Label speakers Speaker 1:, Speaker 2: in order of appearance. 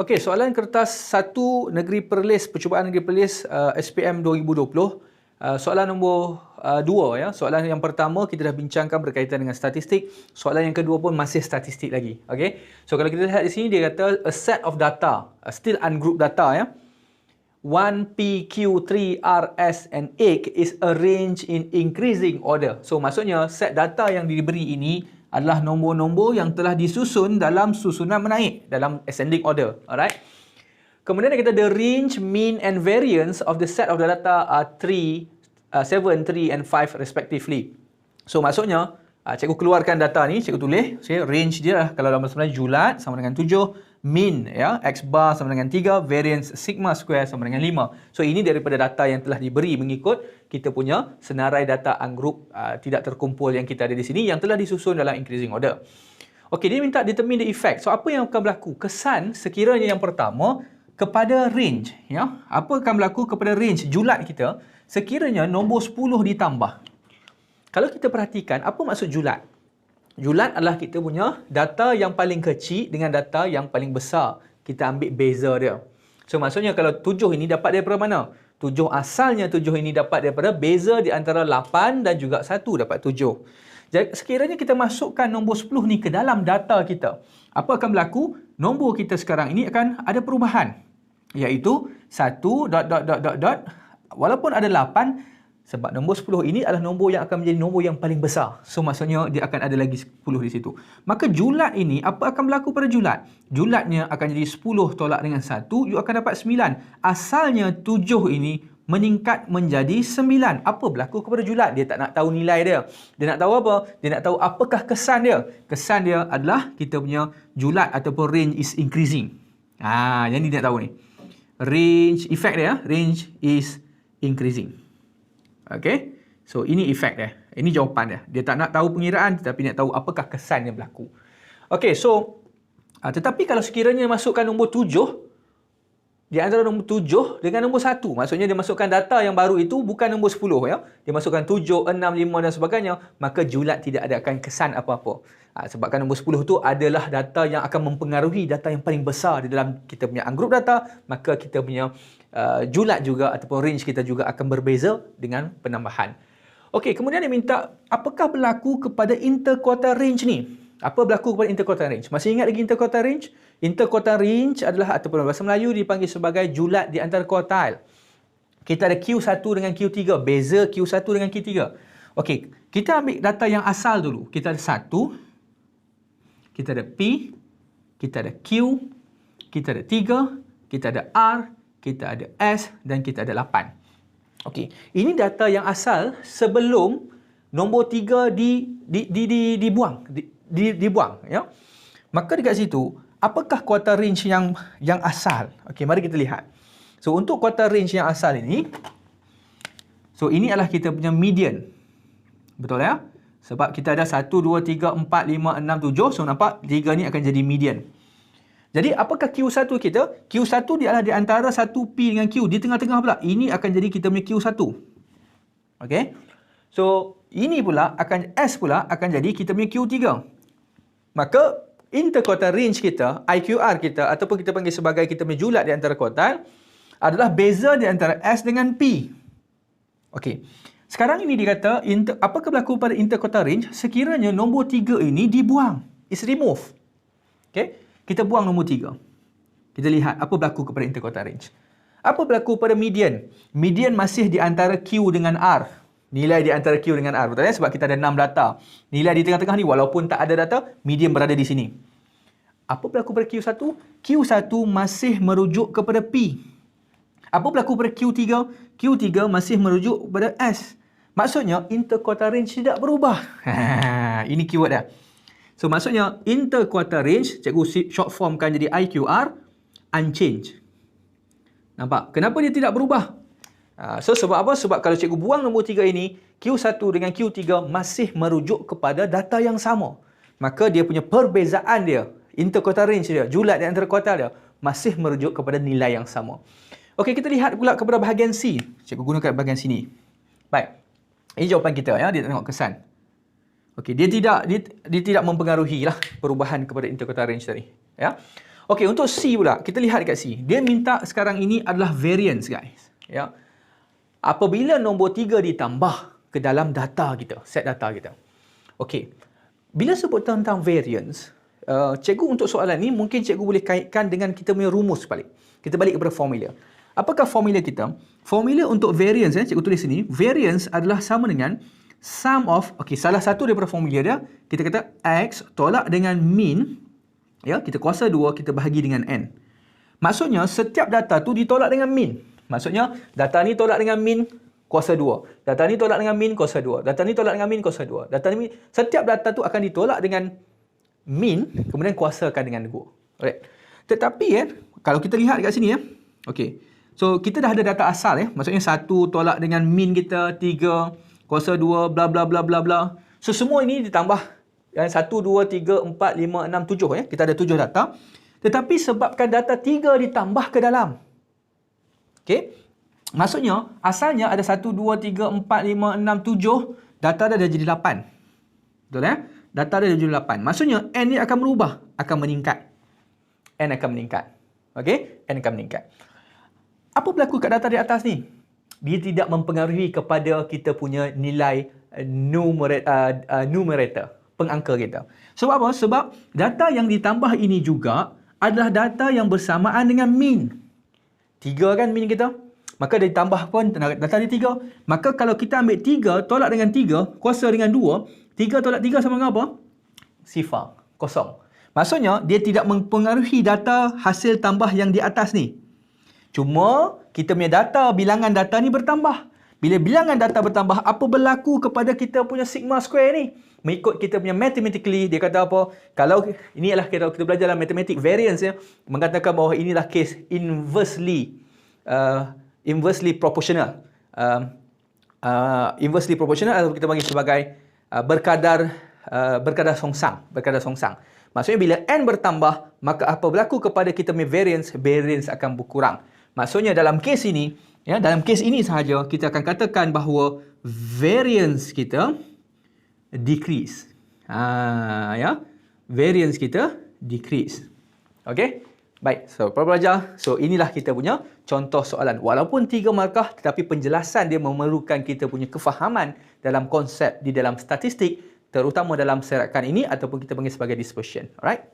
Speaker 1: Okey, soalan kertas 1 Negeri Perlis, Percubaan Negeri Perlis SPM 2020. Soalan nombor 2 ya. Soalan yang pertama kita dah bincangkan berkaitan dengan statistik. Soalan yang kedua pun masih statistik lagi. Okey. So kalau kita lihat di sini dia kata a set of data, still ungroup data ya. 1 P, Q, 3, R, S and X is arranged in increasing order. So maksudnya set data yang diberi ini adalah nombor-nombor yang telah disusun dalam susunan menaik, dalam ascending order. Alright. Kemudian kita the range, mean and variance of the set of the data are 7, 3 and 5 respectively. So maksudnya cikgu keluarkan data ni, cikgu tulis, okay, range dia lah, kalau dalam bahasa Melayu julat sama dengan 7, mean ya, x bar sama dengan 3, variance sigma square sama dengan 5. So ini daripada data yang telah diberi mengikut kita punya senarai data ungroup tidak terkumpul yang kita ada di sini yang telah disusun dalam increasing order. Okey, dia minta determine the effect. So apa yang akan berlaku? Kesan sekiranya yang pertama kepada range ya. Apa akan berlaku kepada range julat kita sekiranya nombor 10 ditambah? Kalau kita perhatikan, apa maksud julat? Julat adalah kita punya data yang paling kecil dengan data yang paling besar. Kita ambil beza dia. So maksudnya kalau 7 ini dapat daripada mana? 7 asalnya 7 ini dapat daripada beza di antara 8 dan juga 1 dapat 7. Jadi sekiranya kita masukkan nombor 10 ni ke dalam data kita, apa akan berlaku? Nombor kita sekarang ini akan ada perubahan. Iaitu 1 ... Walaupun ada 8, sebab nombor 10 ini adalah nombor yang akan menjadi nombor yang paling besar. So maksudnya dia akan ada lagi 10 di situ. Maka julat ini, apa akan berlaku pada julat? Julatnya akan jadi 10 tolak dengan 1, you akan dapat 9. Asalnya 7 ini meningkat menjadi 9. Apa berlaku kepada julat? Dia tak nak tahu nilai dia. Dia nak tahu apa? Dia nak tahu apakah kesan dia. Kesan dia adalah kita punya julat ataupun range is increasing. Yang ni dia nak tahu ni. Range, effect dia, range is increasing. Okay, so ini efek dia. Ini jawapan dia. Dia tak nak tahu pengiraan tetapi nak tahu apakah kesan yang berlaku. Okay, so tetapi kalau sekiranya masukkan nombor 7 di antara nombor 7 dengan nombor 1, maksudnya dia masukkan data yang baru itu bukan nombor 10 ya. Dia masukkan 7, 6, 5 dan sebagainya, maka julat tidak ada akan kesan apa-apa. Sebabkan nombor 10 itu adalah data yang akan mempengaruhi data yang paling besar di dalam kita punya ungroup data, maka kita punya julat juga ataupun range kita juga akan berbeza dengan penambahan. Okey, kemudian dia minta apakah berlaku kepada interquartile range ni? Apa berlaku kepada interquartile range? Masih ingat lagi interquartile range? Interquartile range adalah ataupun bahasa Melayu dipanggil sebagai julat di antara kuartil. Kita ada Q1 dengan Q3, beza Q1 dengan Q3. Okey, kita ambil data yang asal dulu. Kita ada 1, kita ada P, kita ada Q, kita ada 3, kita ada R, kita ada S dan kita ada 8. Okey, ini data yang asal sebelum nombor 3 dibuang ya. Maka dekat situ apakah quartile range yang asal? Okey, mari kita lihat. So untuk quartile range yang asal ini, so ini adalah kita punya median. Betul ya? Sebab kita ada 1 2 3 4 5 6 7, so nampak 3 ni akan jadi median. Jadi apakah Q1 kita? Q1 dia adalah di antara 1P dengan Q. Di tengah-tengah pula. Ini akan jadi kita punya Q1. Okey. So ini pula akan S pula akan jadi kita punya Q3. Maka interquartile range kita, IQR kita ataupun kita panggil sebagai kita punya julat di antara kuartil adalah beza di antara S dengan P. Okey. Sekarang ini dikata apakah berlaku pada interquartile range sekiranya nombor 3 ini dibuang. Is remove. Okey. Kita buang nombor 3. Kita lihat apa berlaku kepada interquartile range. Apa berlaku pada median? Median masih di antara Q dengan R. Nilai di antara Q dengan R. Betul ya? Sebab kita ada 6 data. Nilai di tengah-tengah ni walaupun tak ada data, median berada di sini. Apa berlaku pada Q1? Q1 masih merujuk kepada P. Apa berlaku pada Q3? Q3 masih merujuk kepada S. Maksudnya interquartile range tidak berubah. Ini keyword dia. So maksudnya interquartile range, cikgu short formkan jadi IQR, unchanged. Nampak? Kenapa dia tidak berubah? So sebab apa? Sebab kalau cikgu buang nombor 3 ini, Q1 dengan Q3 masih merujuk kepada data yang sama. Maka dia punya perbezaan dia, interquartile range dia, julat di antara kuartil dia, masih merujuk kepada nilai yang sama. Okey, kita lihat pula kepada bahagian C. Cikgu gunakan bahagian sini. Baik. Ini jawapan kita ya, dia tengok kesan. Okey, dia tidak mempengaruhi lah perubahan kepada interquartile range tadi, ya. Okey, untuk C pula, kita lihat dekat C. Dia minta sekarang ini adalah variance, guys. Ya. Apabila nombor 3 ditambah ke dalam data kita, set data kita. Okey. Bila sebut tentang variance, cikgu untuk soalan ni mungkin cikgu boleh kaitkan dengan kita punya rumus balik. Kita balik kepada formula. Apakah formula kita? Formula untuk variance, cikgu tulis sini, variance adalah sama dengan sum of, okey, salah satu daripada formula dia, kita kata X tolak dengan min, ya, kita kuasa 2, kita bahagi dengan N. Maksudnya, setiap data tu ditolak dengan min. Maksudnya, data ni tolak dengan min, kuasa 2. Data ni tolak dengan min, kuasa 2. Data ni tolak dengan min, kuasa 2. Data ni, setiap data tu akan ditolak dengan min, kemudian kuasakan dengan 2. Alright. Tetapi, kalau kita lihat dekat sini, okey. So, kita dah ada data asal, maksudnya 1 tolak dengan min kita, 3, kuasa 2, bla bla bla bla bla. So, semua ini ditambah 1, 2, 3, 4, 5, 6, 7. Kita ada 7 data. Tetapi sebabkan data 3 ditambah ke dalam. Okey. Maksudnya, asalnya ada 1, 2, 3, 4, 5, 6, 7. Data dah jadi 8. Betul Data dah jadi 8. Maksudnya, N ni akan berubah. Akan meningkat. N akan meningkat. Okey. N akan meningkat. Apa berlaku kat data di atas ni? Dia tidak mempengaruhi kepada kita punya nilai numerator, pengangka kita. Sebab apa? Sebab data yang ditambah ini juga adalah data yang bersamaan dengan min. 3 kan min kita? Maka dia ditambah pun data dia 3. Maka kalau kita ambil 3 tolak dengan 3, kuasa dengan 2, 3 tolak 3 sama dengan apa? Sifar, kosong. Maksudnya, dia tidak mempengaruhi data hasil tambah yang di atas ni. Cuma, kita punya data, bilangan data ni bertambah. Bila bilangan data bertambah, apa berlaku kepada kita punya sigma square ni? Mengikut kita punya mathematically, dia kata apa? Kalau ini adalah kita belajar dalam mathematics variance, mengatakan bahawa inilah case inversely proportional. Inversely proportional atau kita panggil sebagai berkadar songsang. Maksudnya bila n bertambah, maka apa berlaku kepada kita punya variance akan berkurang. Maksudnya dalam kes ini, dalam kes ini sahaja kita akan katakan bahawa variance kita decrease. Variance kita decrease. Okey? Baik, so para pelajar, so inilah kita punya contoh soalan. Walaupun 3 markah, tetapi penjelasan dia memerlukan kita punya kefahaman dalam konsep di dalam statistik, terutama dalam serakan ini ataupun kita panggil sebagai dispersion. Alright?